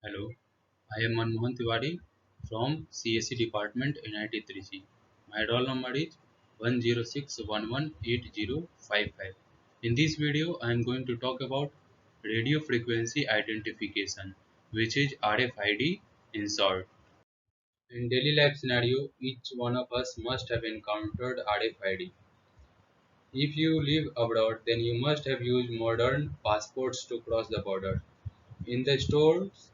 Hello, I am Manmohan Tiwari from CSE Department NIT Trichy. My roll number is 106118055. In this video, I am going to talk about radio frequency identification, which is RFID in short. In daily life scenario, each one of us must have encountered RFID. If you live abroad, then you must have used modern passports to cross the border. In the stores,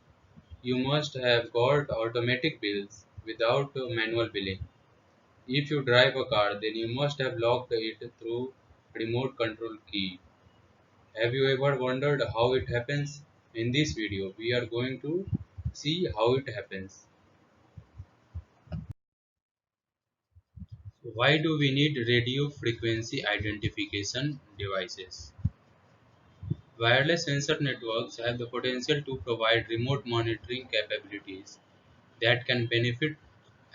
you must have got automatic bills without manual billing. If you drive a car, then you must have locked it through remote control key. Have you ever wondered how it happens? In this video, we are going to see how it happens. Why do we need radio frequency identification devices? Wireless sensor networks have the potential to provide remote monitoring capabilities that can benefit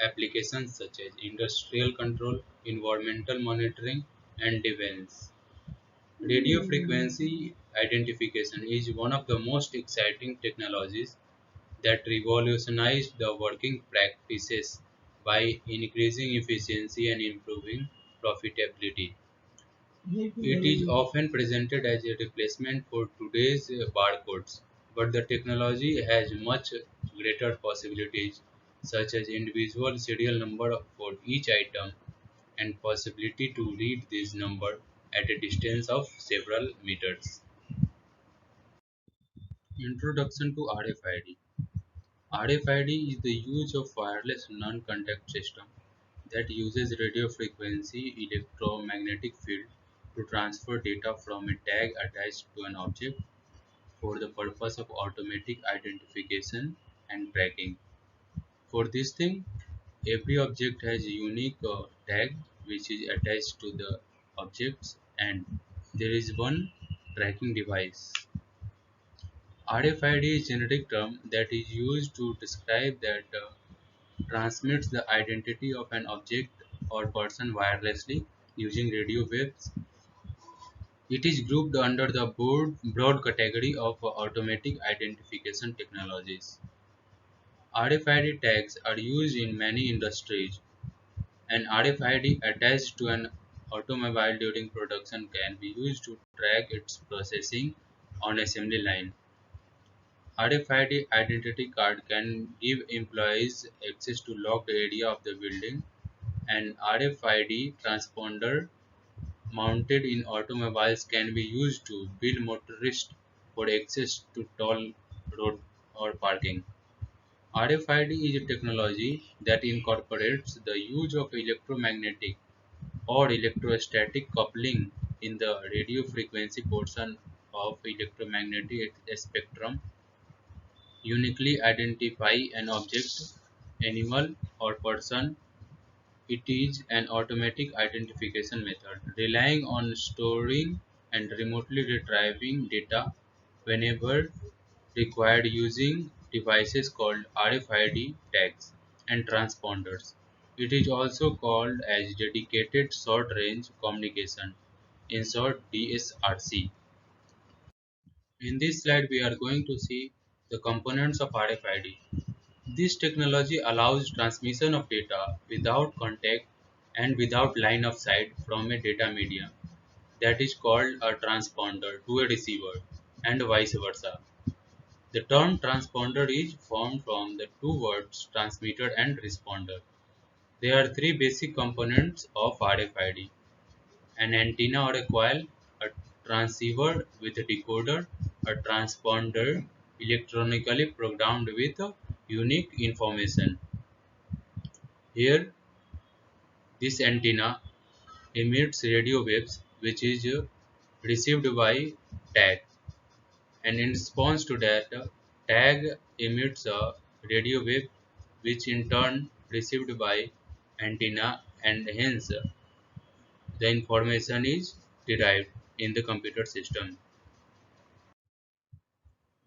applications such as industrial control, environmental monitoring, and defense. Radio frequency identification is one of the most exciting technologies that revolutionized the working practices by increasing efficiency and improving profitability. It is often presented as a replacement for today's barcodes, but the technology has much greater possibilities, such as individual serial number for each item and possibility to read this number at a distance of several meters. Introduction to RFID. RFID is the use of wireless non-contact system that uses radio frequency electromagnetic field to transfer data from a tag attached to an object for the purpose of automatic identification and tracking. For this thing, every object has a unique tag which is attached to the objects, and there is one tracking device. RFID is a generic term that is used to describe that transmits the identity of an object or person wirelessly using radio waves. It is grouped under the broad category of automatic identification technologies. RFID tags are used in many industries. An RFID attached to an automobile during production can be used to track its processing on assembly line. RFID identity card can give employees access to locked area of the building. An RFID transponder mounted in automobiles can be used to bill motorists for access to toll road or parking. RFID is a technology that incorporates the use of electromagnetic or electrostatic coupling in the radio frequency portion of electromagnetic spectrum uniquely identify an object, animal, or person. It is an automatic identification method relying on storing and remotely retrieving data whenever required using devices called RFID tags and transponders. It is also called as dedicated short range communication, in short DSRC. In this slide we are going to see the components of RFID. This technology allows transmission of data without contact and without line of sight from a data medium, that is called a transponder, to a receiver, and vice versa. The term transponder is formed from the two words transmitter and responder. There are three basic components of RFID: an antenna or a coil, a transceiver with a decoder, a transponder electronically programmed with unique information. Here, this antenna emits radio waves which is received by tag, and in response to that, tag emits a radio wave which in turn received by antenna, and hence the information is derived in the computer system.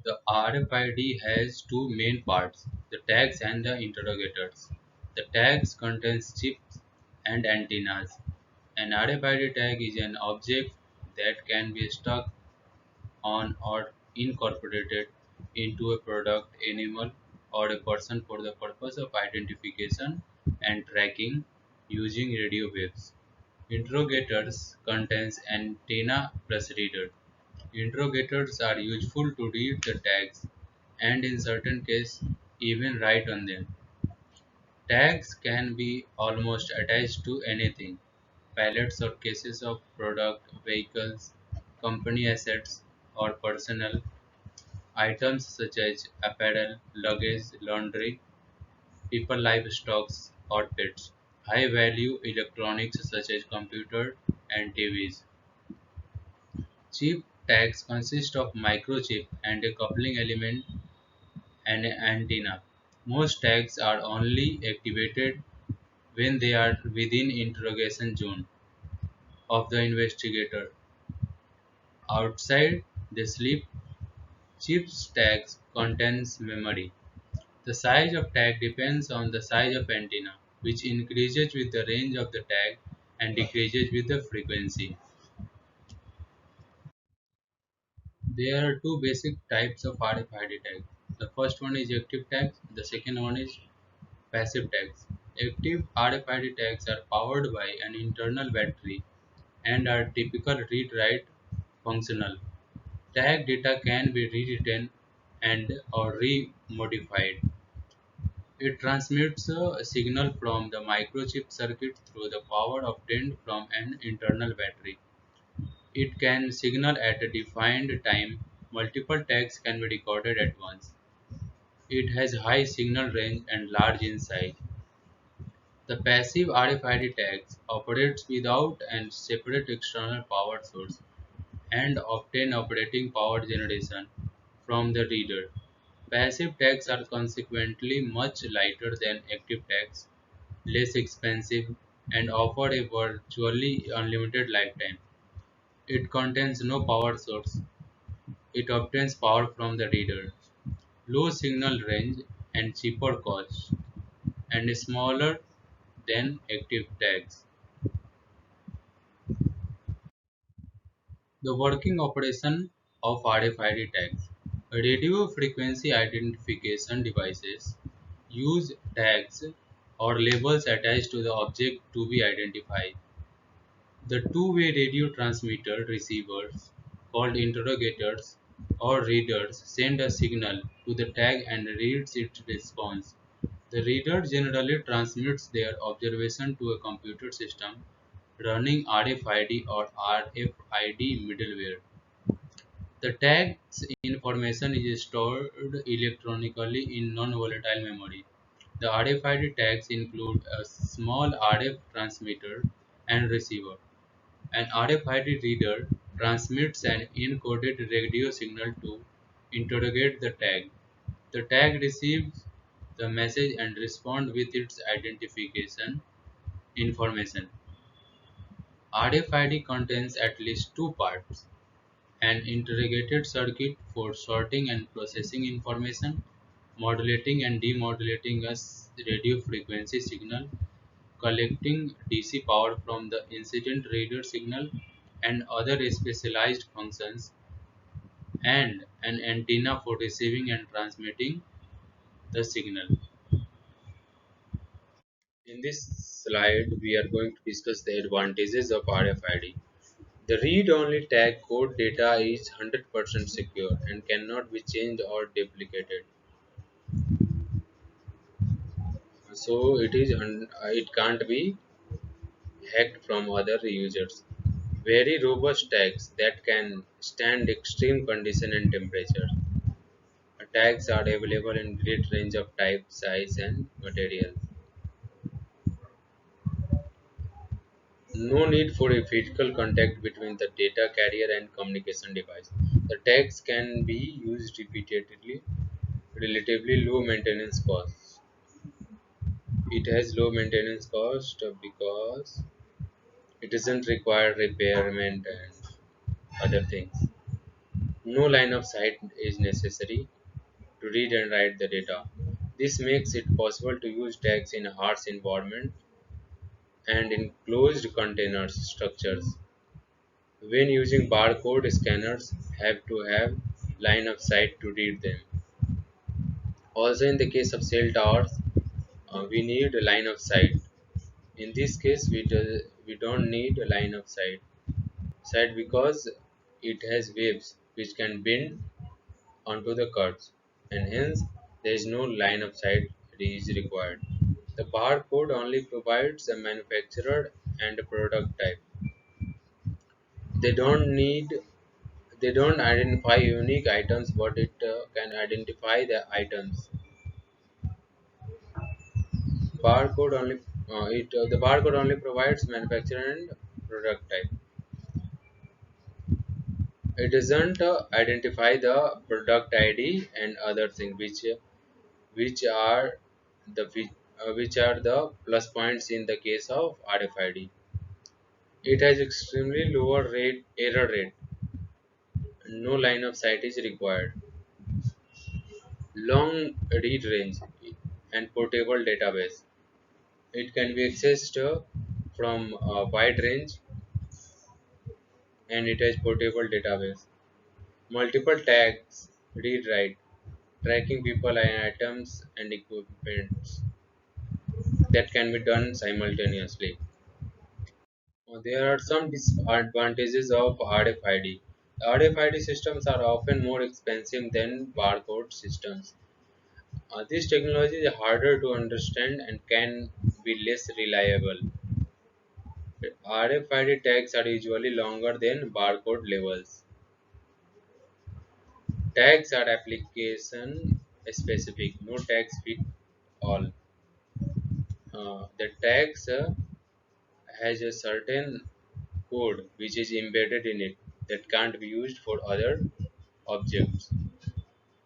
The RFID has two main parts, the tags and the interrogators. The tags contains chips and antennas. An RFID tag is an object that can be stuck on or incorporated into a product, animal, or a person for the purpose of identification and tracking using radio waves. Interrogators contains antenna plus reader. Interrogators are useful to read the tags and in certain cases even write on them. Tags can be almost attached to anything: pallets or cases of product, vehicles, company assets, or personal items such as apparel, luggage, laundry, people, livestock, or pets. High value electronics such as computers and TVs. Chip tags consist of microchip and a coupling element and an antenna. Most tags are only activated when they are within interrogation zone of the investigator. Outside the sleep, chip's tags contains memory. The size of tag depends on the size of antenna, which increases with the range of the tag and decreases with the frequency. There are two basic types of RFID tags. The first one is active tags, the second one is passive tags. Active RFID tags are powered by an internal battery and are typical read-write functional. Tag data can be rewritten and or re-modified. It transmits a signal from the microchip circuit through the power obtained from an internal battery. It can signal at a defined time. Multiple tags can be recorded at once. It has high signal range and large in size. The passive RFID tags operates without a separate external power source and obtain operating power generation from the reader. Passive tags are consequently much lighter than active tags, less expensive, and offer a virtually unlimited lifetime. It contains no power source. It obtains power from the reader. Low signal range and cheaper cost, and smaller than active tags. The working operation of RFID tags. Radio frequency identification devices use tags or labels attached to the object to be identified. The two-way radio transmitter receivers, called interrogators or readers, send a signal to the tag and reads its response. The reader generally transmits their observation to a computer system running RFID or RFID middleware. The tag's information is stored electronically in non-volatile memory. The RFID tags include a small RF transmitter and receiver. An RFID reader transmits an encoded radio signal to interrogate the tag. The tag receives the message and responds with its identification information. RFID contains at least two parts: an interrogated circuit for sorting and processing information, modulating and demodulating a radio frequency signal, collecting DC power from the incident radar signal, and other specialized functions, and an antenna for receiving and transmitting the signal. In this slide, we are going to discuss the advantages of RFID. The read-only tag code data is 100% secure and cannot be changed or duplicated. So it can't be hacked from other users. Very robust tags that can stand extreme condition and temperature. Tags are available in great range of type, size, and materials. No need for a physical contact between the data carrier and communication device. The tags can be used repeatedly, relatively low maintenance costs. It has low maintenance cost because it doesn't require repairment and other things. No line of sight is necessary to read and write the data. This makes it possible to use tags in a harsh environment and in closed containers structures. When using barcode scanners, have to have line of sight to read them. Also, in the case of cell towers, we need a line of sight. In this case, we don't need a line of sight because it has waves which can bend onto the curves, and hence there is no line of sight is required. The barcode only provides a manufacturer and a product type. They don't need they don't identify unique items, but it can identify the items. The barcode only provides manufacturer and product type. It doesn't identify the product ID and other things which are which are the plus points in the case of RFID. It has extremely lower error rate. No line of sight is required. Long read range and portable database. It can be accessed from a wide range, and it has portable database. Multiple tags, read write, tracking people and items and equipments that can be done simultaneously. There are some disadvantages of RFID. RFID systems are often more expensive than barcode systems. This technology is harder to understand and can be less reliable. RFID tags are usually longer than barcode labels. Tags are application specific. No tags fit all. The tags has a certain code which is embedded in it that can't be used for other objects.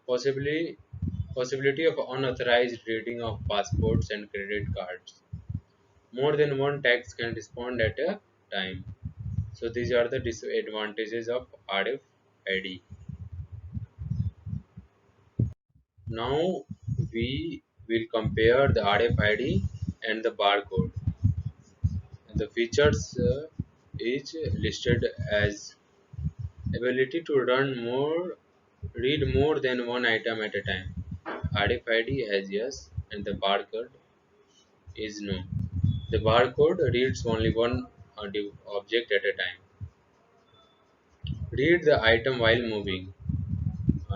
Possibly Possibility of unauthorized reading of passports and credit cards. More than one tax can respond at a time. So these are the disadvantages of RFID. Now we will compare the RFID and the barcode. The features is listed as ability to read more than one item at a time. RFID has yes, and the barcode is no. The barcode reads only one object at a time. Read the item while moving.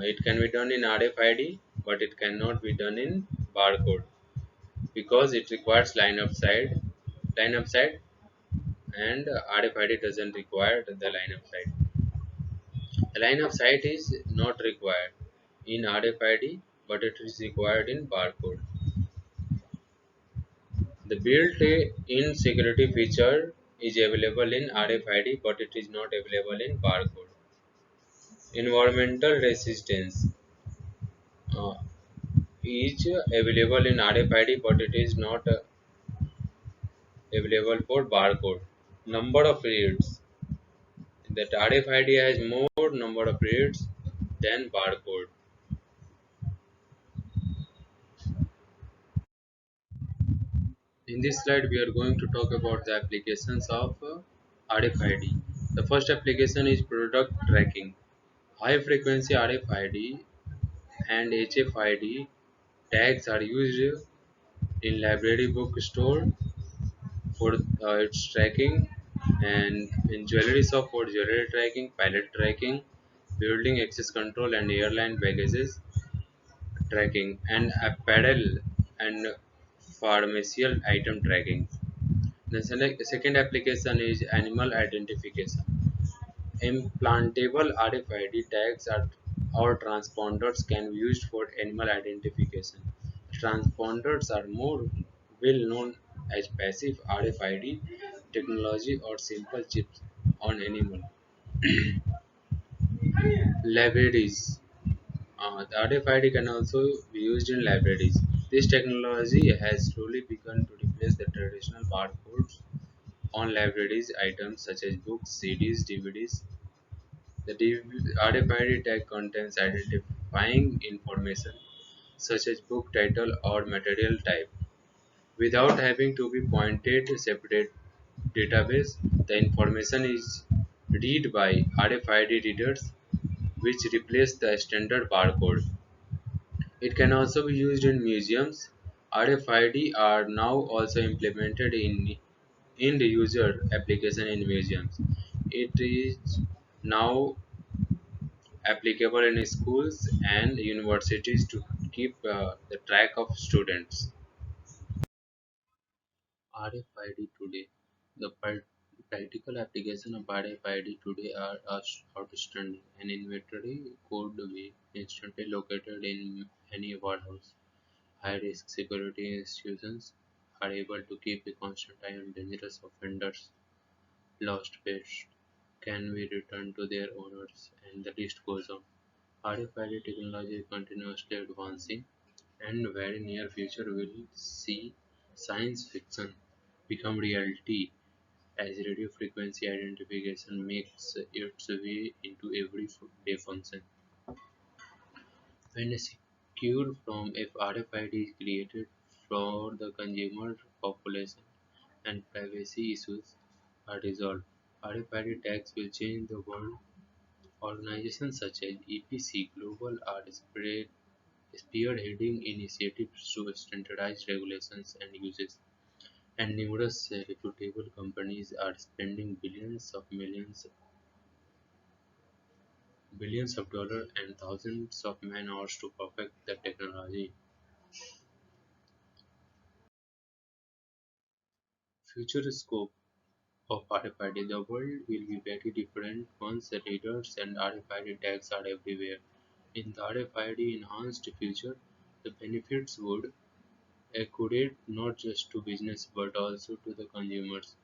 It can be done in RFID, but it cannot be done in barcode because it requires line of sight, and RFID doesn't require the line of sight. The line of sight is not required in RFID, but it is required in barcode. The built-in security feature is available in RFID, but it is not available in barcode. Environmental resistance uh, is available in RFID, but it is not available for barcode. Number of reads. That RFID has more number of reads than barcode. In this slide, we are going to talk about the applications of RFID. The first application is product tracking. High frequency RFID and HFID tags are used in library bookstore for its tracking, and in jewelry shop for jewelry tracking, pallet tracking, building access control and airline baggages tracking, and apparel and pharmaceutical item tracking. The second application is animal identification. Implantable RFID tags or transponders can be used for animal identification. Transponders are more well known as passive RFID technology or simple chips on animal. Libraries. The RFID can also be used in libraries. This technology has slowly begun to replace the traditional barcodes on libraries items such as books, CDs, DVDs. The RFID tag contains identifying information such as book title or material type. Without having to be pointed to separate database, the information is read by RFID readers which replace the standard barcode. It can also be used in museums. RFID are now also implemented in end user application in museums. It is now applicable in schools and universities to keep the track of students. RFID today. The practical application of RFID today are outstanding. An inventory code be instantly located in any warehouse. High-risk security institutions are able to keep a constant eye on dangerous offenders. Lost pets can be returned to their owners, and the list goes on. RFID technology is continuously advancing, and very near future will see science fiction become reality as radio frequency identification makes its way into everyday function. When a secure from if RFID is created for the consumer population and privacy issues are resolved, RFID tags will change the world. Organizations such as EPC Global are spearheading initiatives to standardize regulations and uses, and numerous reputable companies are spending billions of dollars and thousands of man hours to perfect the technology. Future scope of RFID: the world will be very different once the readers and RFID tags are everywhere. In the RFID enhanced future, the benefits would accrue not just to business but also to the consumers.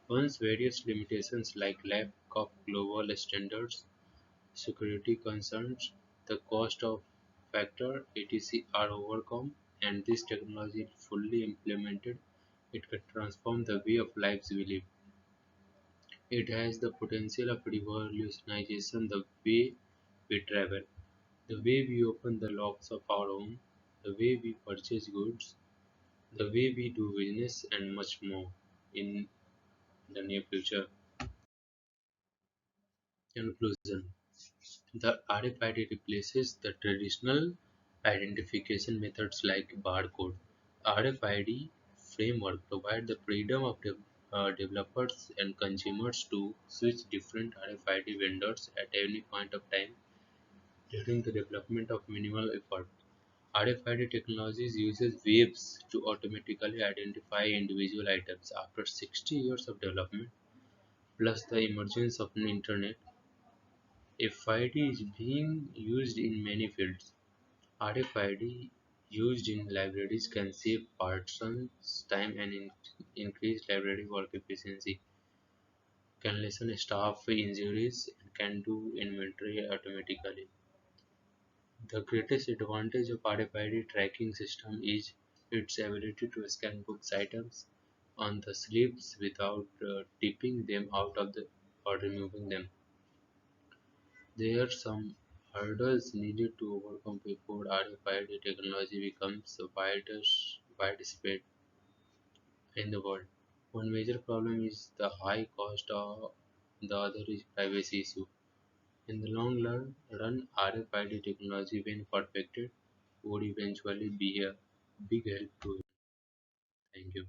Once various limitations like lack of global standards, security concerns, the cost of factor etc. are overcome, and this technology fully implemented, it can transform the way of lives we live. It has the potential of revolutionization the way we travel, the way we open the locks of our home, the way we purchase goods, the way we do business, and much more in the near future. Conclusion: the RFID replaces the traditional identification methods like barcode. RFID framework provide the freedom of developers and consumers to switch different RFID vendors at any point of time during the development of minimal effort. RFID technologies uses waves to automatically identify individual items. After 60 years of development, plus the emergence of the internet, FID is being used in many fields. RFID used in libraries can save persons time and increase library work efficiency, can lessen staff injuries, and can do inventory automatically. The greatest advantage of RFID tracking system is its ability to scan books items on the slips without tipping them out of the or removing them. There are some hurdles needed to overcome before RFID technology becomes widespread in the world. One major problem is the high cost, the other is privacy issue. In the long run, RFID technology, when perfected, would eventually be a big help to you. Thank you.